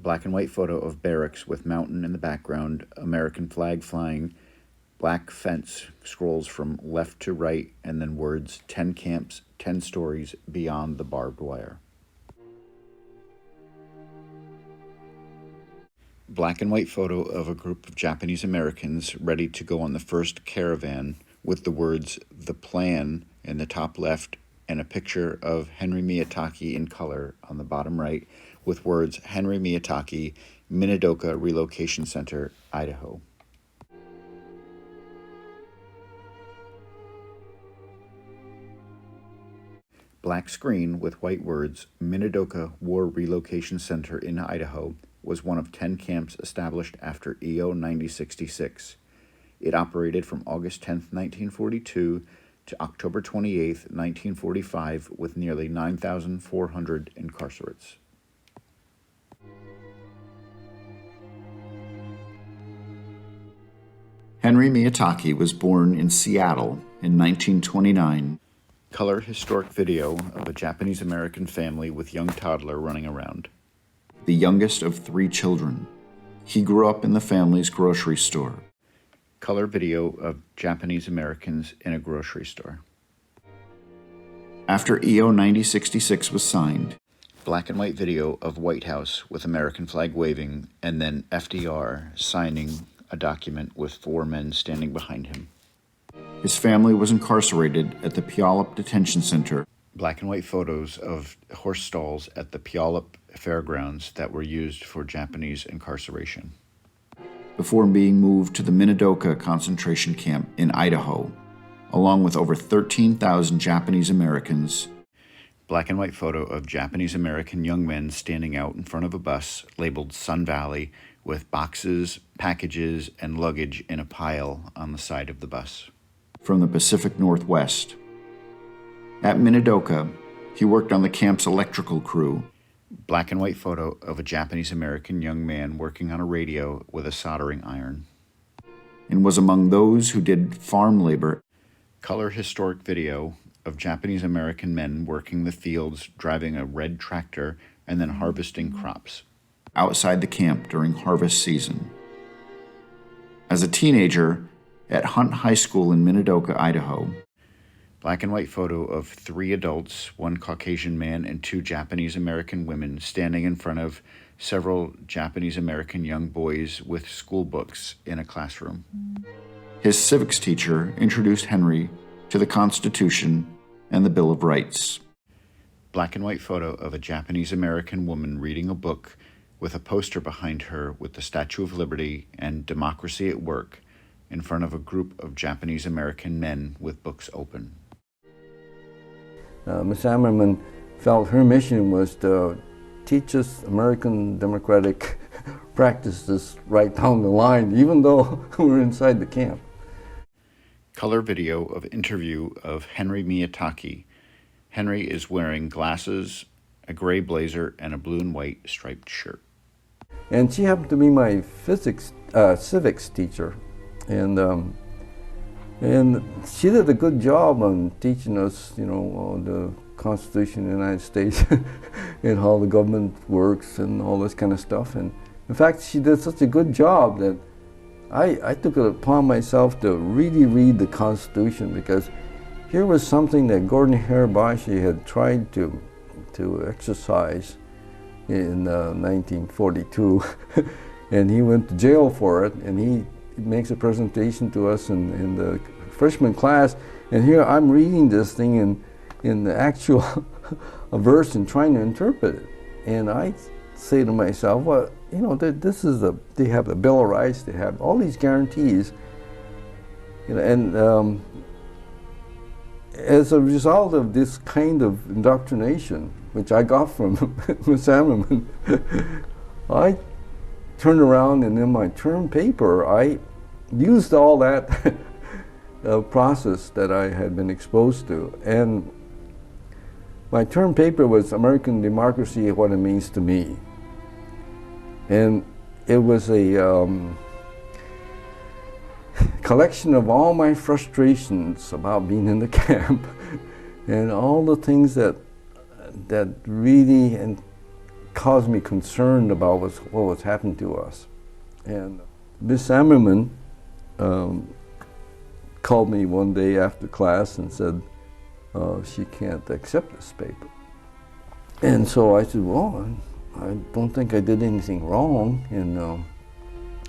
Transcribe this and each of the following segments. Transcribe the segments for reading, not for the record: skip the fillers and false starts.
Black and white photo of barracks with mountain in the background, American flag flying, black fence scrolls from left to right, and then words 10 camps, 10 stories beyond the barbed wire. Black and white photo of a group of Japanese Americans ready to go on the first caravan with the words "The Plan" in the top left and a picture of Henry Miyatake in color on the bottom right with words Henry Miyatake, Minidoka Relocation Center, Idaho. Black screen with white words, Minidoka War Relocation Center in Idaho was one of 10 camps established after EO 9066. It operated from August 10, 1942 to October 28, 1945 with nearly 9,400 incarcerates. Henry Miyatake was born in Seattle in 1929. Color historic video of a Japanese-American family with young toddler running around. The youngest of 3 children. He grew up in the family's grocery store. Color video of Japanese Americans in a grocery store. After EO 9066 was signed, black and white video of White House with American flag waving, and then FDR signing a document with 4 men standing behind him. His family was incarcerated at the Puyallup Detention Center. Black and white photos of horse stalls at the Puyallup fairgrounds that were used for Japanese incarceration. Before being moved to the Minidoka concentration camp in Idaho, along with over 13,000 Japanese Americans. Black and white photo of Japanese American young men standing out in front of a bus labeled Sun Valley with boxes, packages, and luggage in a pile on the side of the bus. From the Pacific Northwest. At Minidoka, he worked on the camp's electrical crew. Black and white photo of a Japanese-American young man working on a radio with a soldering iron. And was among those who did farm labor. Color historic video of Japanese-American men working the fields, driving a red tractor, and then harvesting crops. Outside the camp during harvest season. As a teenager, at Hunt High School in Minidoka, Idaho. Black and white photo of 3 adults, 1 Caucasian man and 2 Japanese-American women standing in front of several Japanese-American young boys with school books in a classroom. His civics teacher introduced Henry to the Constitution and the Bill of Rights. Black and white photo of a Japanese-American woman reading a book with a poster behind her with the Statue of Liberty and Democracy at Work in front of a group of Japanese-American men with books open. Ms. Ammerman felt her mission was to teach us American democratic practices right down the line, even though we were inside the camp. Color video of interview of Henry Miyatake. Henry is wearing glasses, a gray blazer, and a blue and white striped shirt. And she happened to be my civics teacher. And she did a good job on teaching us, you know, the Constitution of the United States and how the government works and all this kind of stuff. And in fact, she did such a good job that I took it upon myself to really read the Constitution, because here was something that Gordon Hirabashi had tried to exercise in 1942, and he went to jail for it, and he makes a presentation to us in the freshman class, and here I'm reading this thing in the actual verse and trying to interpret it. And I say to myself, well, you know, they have the Bill of Rights, they have all these guarantees, you know, and as a result of this kind of indoctrination, which I got from Ms. Ammerman, I turned around and in my term paper, I used all that process that I had been exposed to. And my term paper was American Democracy, What It Means to Me. And it was a collection of all my frustrations about being in the camp and all the things that really caused me concern about what was happening to us. And Miss Ammerman called me one day after class and said she can't accept this paper. And so I said, well, I don't think I did anything wrong, and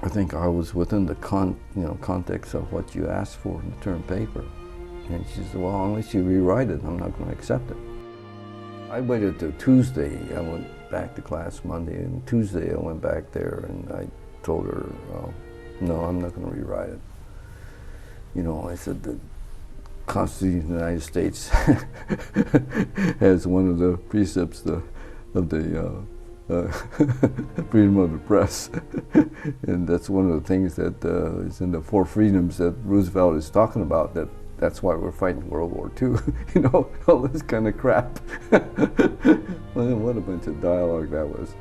I think I was within the context of what you asked for in the term paper. And she said, well, unless you rewrite it, I'm not going to accept it. I waited till Tuesday. I went back to class Monday, and Tuesday I went back there and I told her, no, I'm not going to rewrite it. You know, I said the Constitution of the United States has one of the precepts of the freedom of the press, and that's one of the things that is in the four freedoms that Roosevelt is talking about. That's why we're fighting World War II. You know, all this kind of crap. Well, what a bunch of dialogue that was.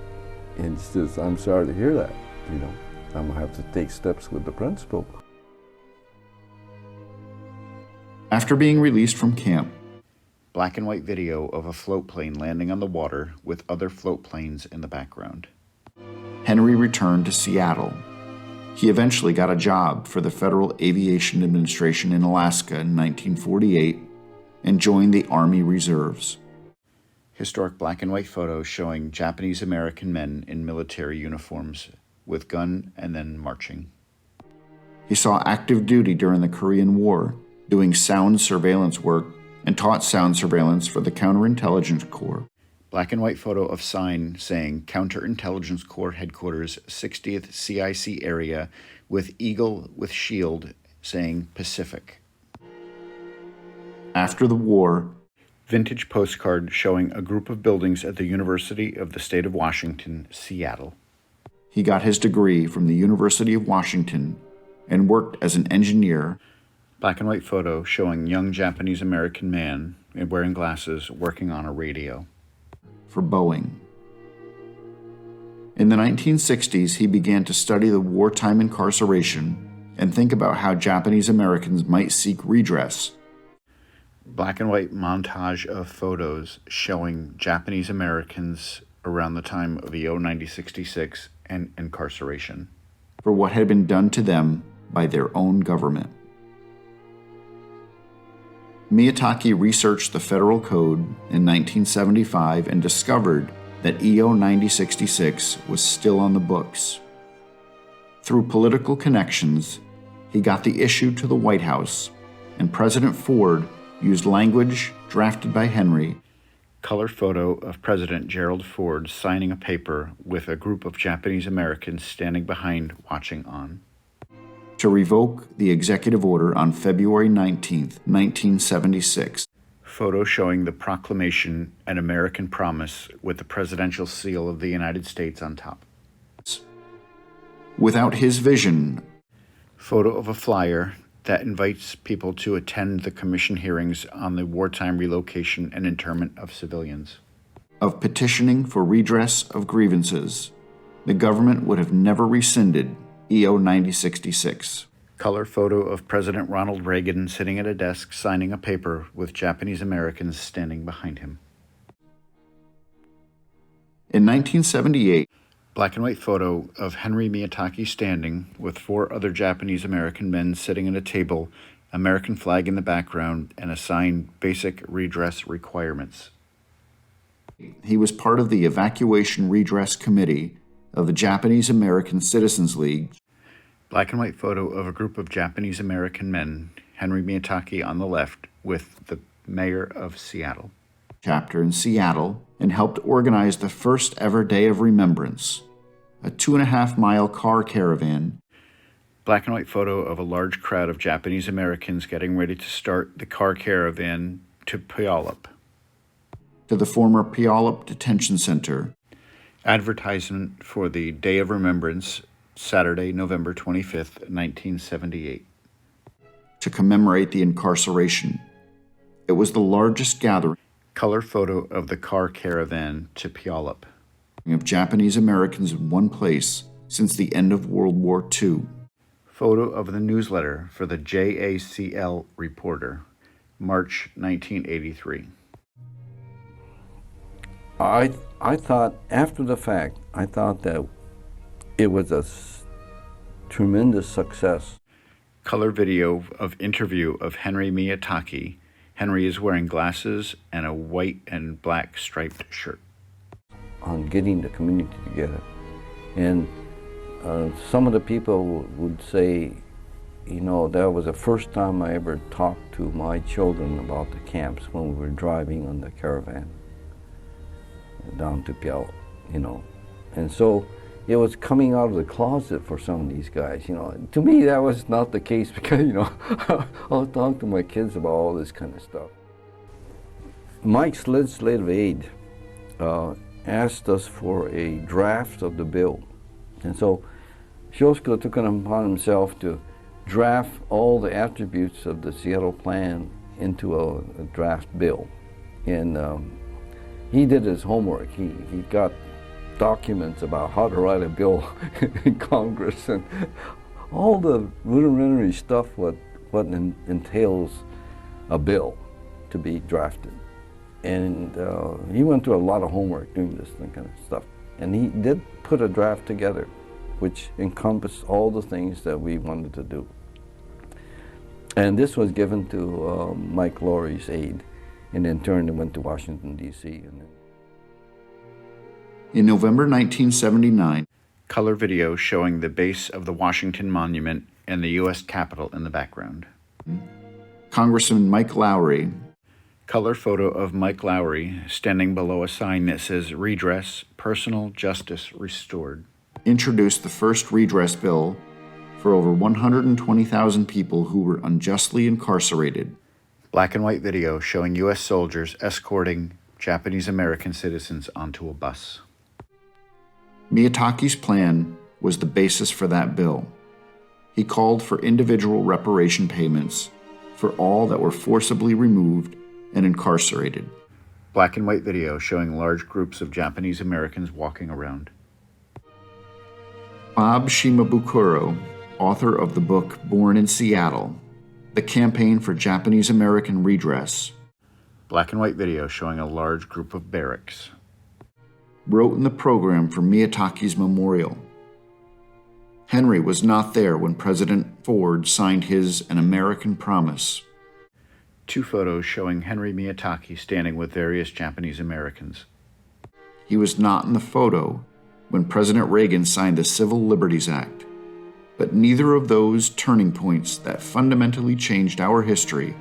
And it's just, I'm sorry to hear that. You know, I'm gonna have to take steps with the principal. After being released from camp, black and white video of a float plane landing on the water with other float planes in the background. Henry returned to Seattle. He eventually got a job for the Federal Aviation Administration in Alaska in 1948 and joined the Army Reserves. Historic black and white photos showing Japanese American men in military uniforms with gun and then marching. He saw active duty during the Korean War, doing sound surveillance work, and taught sound surveillance for the Counterintelligence Corps. Black and white photo of sign saying Counterintelligence Corps Headquarters, 60th CIC area, with eagle with shield saying Pacific. After the war, vintage postcard showing a group of buildings at the University of the State of Washington, Seattle. He got his degree from the University of Washington and worked as an engineer. Black and white photo showing young Japanese American man wearing glasses working on a radio for Boeing. In the 1960s, he began to study the wartime incarceration and think about how Japanese Americans might seek redress. Black and white montage of photos showing Japanese Americans around the time of EO 9066 and incarceration for what had been done to them by their own government. Miyatake researched the federal code in 1975 and discovered that EO 9066 was still on the books. Through political connections, he got the issue to the White House, and President Ford used language drafted by Henry. Color photo of President Gerald Ford signing a paper with a group of Japanese Americans standing behind watching on, to revoke the executive order on February 19, 1976. Photo showing the proclamation An American Promise with the presidential seal of the United States on top. Without his vision, photo of a flyer that invites people to attend the commission hearings on the wartime relocation and internment of civilians. Of petitioning for redress of grievances, the government would have never rescinded EO 9066. Color photo of President Ronald Reagan sitting at a desk signing a paper with Japanese Americans standing behind him. In 1978, black and white photo of Henry Miyatake standing with 4 other Japanese American men sitting at a table, American flag in the background, and a sign Basic Redress Requirements. He was part of the Evacuation Redress Committee of the Japanese American Citizens League. Black and white photo of a group of Japanese American men, Henry Miyatake on the left, with the mayor of Seattle. Chapter in Seattle, and helped organize the first ever Day of Remembrance, a 2.5-mile car caravan. Black and white photo of a large crowd of Japanese Americans getting ready to start the car caravan to Puyallup, to the former Puyallup Detention Center. Advertisement for the Day of Remembrance, Saturday, November 25th, 1978, to commemorate the incarceration. It was the largest gathering. Color photo of the car caravan to Puyallup, of Japanese Americans in one place since the end of World War II. Photo of the newsletter for the JACL Reporter, March 1983. I thought, after the fact, I thought that it was a tremendous success. Color video of interview of Henry Miyatake. Henry is wearing glasses and a white and black striped shirt. On getting the community together. And some of the people would say, you know, that was the first time I ever talked to my children about the camps when we were driving on the caravan down to Puyallup, you know. And so it was coming out of the closet for some of these guys, you know. To me, that was not the case because, you know, I'll talk to my kids about all this kind of stuff. Mike's legislative aide asked us for a draft of the bill. And so Shosuke took it upon himself to draft all the attributes of the Seattle Plan into a draft bill. And he did his homework. He got documents about how to write a bill in Congress and all the rudimentary stuff what entails a bill to be drafted. And he went through a lot of homework doing this kind of stuff. And he did put a draft together which encompassed all the things that we wanted to do. And this was given to Mike Lowry's aide, and in turn it went to Washington, D.C. In November 1979, color video showing the base of the Washington Monument and the U.S. Capitol in the background. Congressman Mike Lowry. Color photo of Mike Lowry standing below a sign that says Redress, Personal Justice Restored. Introduced the first redress bill for over 120,000 people who were unjustly incarcerated. Black and white video showing U.S. soldiers escorting Japanese American citizens onto a bus. Miyatake's plan was the basis for that bill. He called for individual reparation payments for all that were forcibly removed and incarcerated. Black and white video showing large groups of Japanese Americans walking around. Bob Shimabukuro, author of the book Born in Seattle, The Campaign for Japanese American Redress. Black and white video showing a large group of barracks. Wrote in the program for Miyatake's memorial. Henry was not there when President Ford signed his An American Promise. Two photos showing Henry Miyatake standing with various Japanese Americans. He was not in the photo when President Reagan signed the Civil Liberties Act, but neither of those turning points that fundamentally changed our history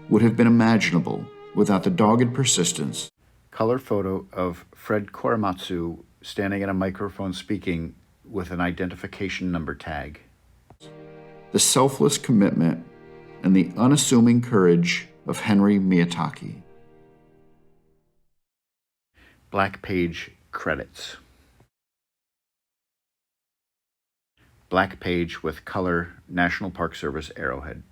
would have been imaginable without the dogged persistence. Color photo of Fred Korematsu standing at a microphone speaking with an identification number tag. The selfless commitment and the unassuming courage of Henry Miyatake. Black page credits. Black page with color National Park Service arrowhead.